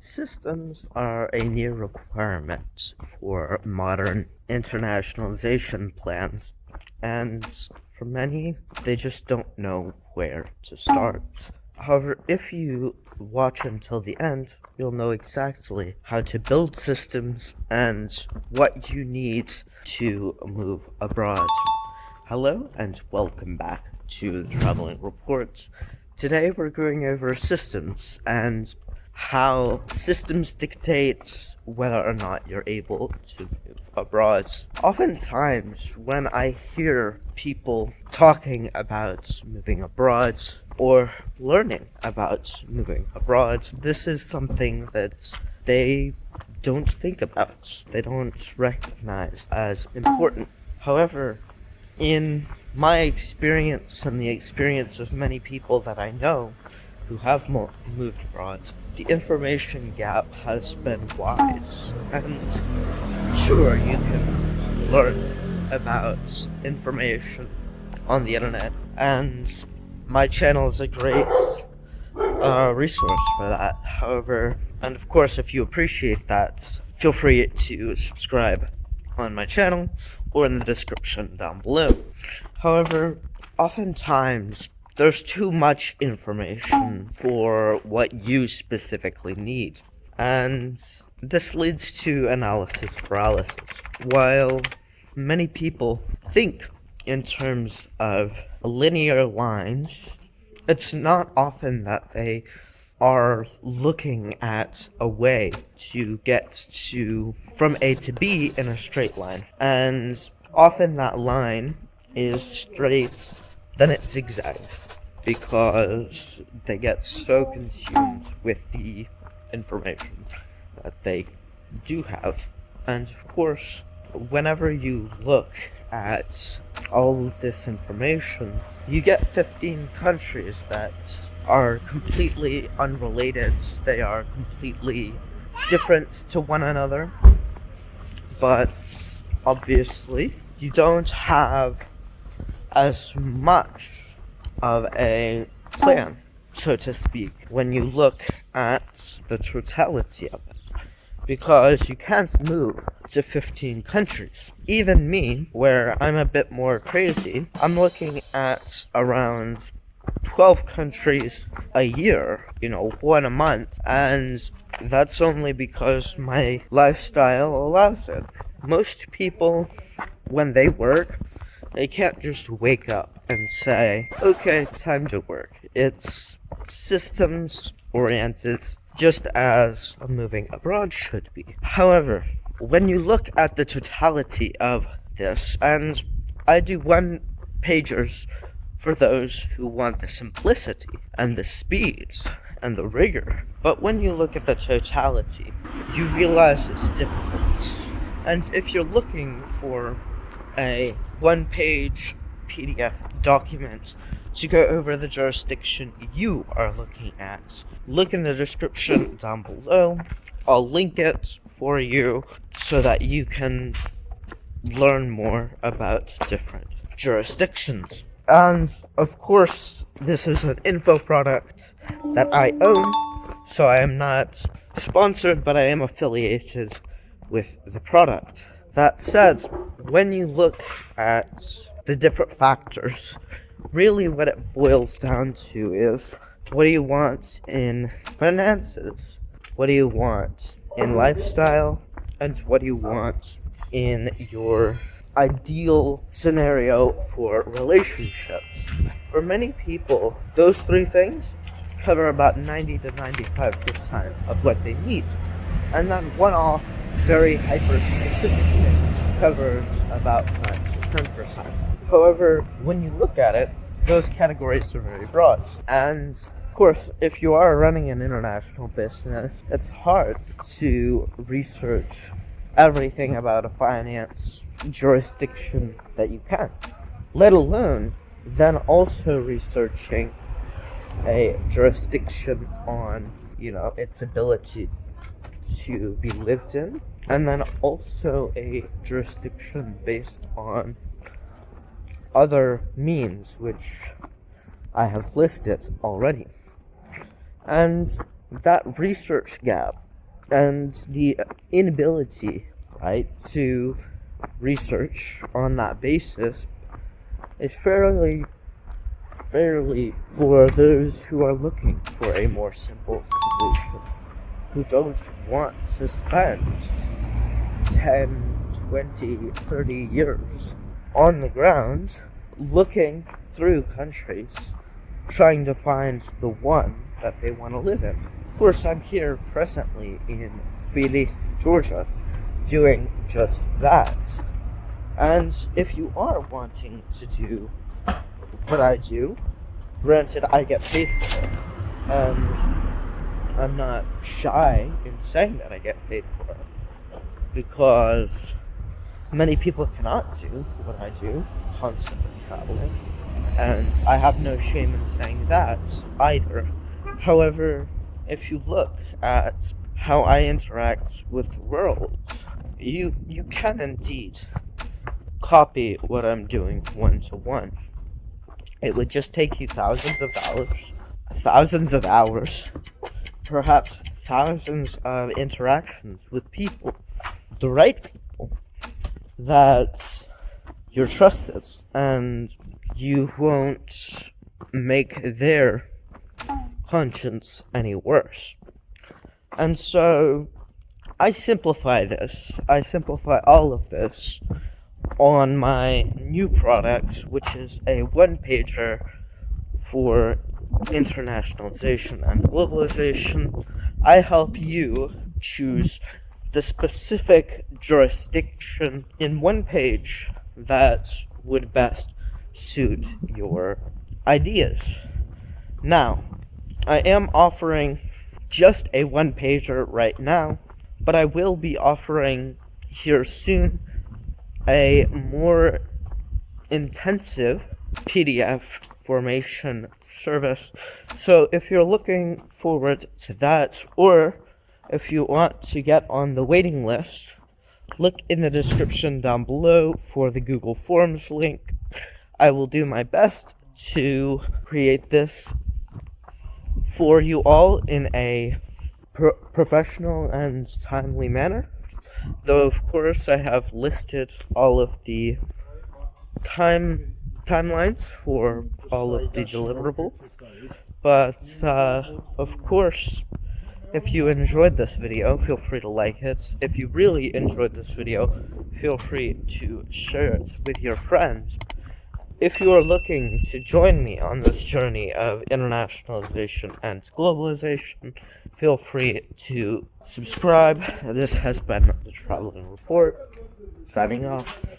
Systems are a near requirement for modern internationalization plans, and for many, they just don't know where to start. However, if you watch until the end, you'll know exactly how to build systems and what you need to move abroad. Hello and welcome back to the Traveling Report. Today we're going over systems and how systems dictate whether or not you're able to move abroad. Oftentimes, when I hear people talking about moving abroad or learning about moving abroad, this is something that they don't think about, they don't recognize as important. However, in my experience and the experience of many people that I know who have moved abroad, the information gap has been wide. And sure, you can learn about information on the internet, and my channel is a great resource for that. However, and of course, if you appreciate that, feel free to subscribe on my channel or in the description down below. However, oftentimes there's too much information for what you specifically need, and this leads to analysis paralysis. While many people think in terms of linear lines, it's not often that they are looking at a way to get from A to B in a straight line. And often that line is straight, then it zigzags, because they get so consumed with the information that they do have. And of course, whenever you look at all of this information, you get 15 countries that are completely unrelated. They are completely different to one another, but obviously you don't have as much of a plan, so to speak, when you look at the totality of it, because you can't move to 15 countries. Even me, where I'm a bit more crazy, I'm looking at around 12 countries a year, one a month, and that's only because my lifestyle allows it. Most people, when they work, they can't just wake up and say, okay, time to work. It's systems oriented, just as a moving abroad should be. However, when you look at the totality of this, and I do one-pagers for those who want the simplicity and the speed and the rigor, but when you look at the totality, you realize it's difficult. And if you're looking for a one-page PDF document to go over the jurisdiction you are looking at, look in the description down below. I'll link it for you so that you can learn more about different jurisdictions. And of course, this is an info product that I own, so I am not sponsored, but I am affiliated with the product. That said, when you look at the different factors, really what it boils down to is, what do you want in finances? What do you want in lifestyle? And what do you want in your ideal scenario for relationships? For many people, those three things cover about 90 to 95% of what they need. And then one-off, very hyper-specific thing covers about 5 to 10%. However, when you look at it, those categories are very broad. And of course, if you are running an international business, it's hard to research everything about a finance jurisdiction that you can, let alone then also researching a jurisdiction on, its ability to be lived in, and then also a jurisdiction based on other means, which I have listed already. And that research gap And the inability, right, to research on that basis is fairly for those who are looking for a more simple solution, who don't want to spend 10, 20, 30 years on the ground looking through countries trying to find the one that they want to live in. Of course, I'm here presently in Tbilisi, Georgia, doing just that. And if you are wanting to do what I do, granted, I get paid for it, and I'm not shy in saying that I get paid for it, because many people cannot do what I do, constantly traveling, and I have no shame in saying that either. However, if you look at how I interact with the world, you can indeed copy what I'm doing one-to-one. It would just take you thousands of hours, perhaps thousands of interactions with people, the right people, that you're trusted, and you won't make their conscience any worse. And so I simplify all of this on my new product, which is a one-pager for internationalization and globalization. I help you choose the specific jurisdiction in one page that would best suit your ideas. Now, I am offering just a one-pager right now, but I will be offering here soon a more intensive PDF formation service. So if you're looking forward to that, or if you want to get on the waiting list, look in the description down below for the Google Forms link. I will do my best to create this for you all in a professional and timely manner. Though, of course, I have listed all of the timelines for all of the deliverables. But, of course, if you enjoyed this video, feel free to like it. If you really enjoyed this video, feel free to share it with your friends. If you are looking to join me on this journey of internationalization and globalization, feel free to subscribe. This has been the Traveling Report, signing off.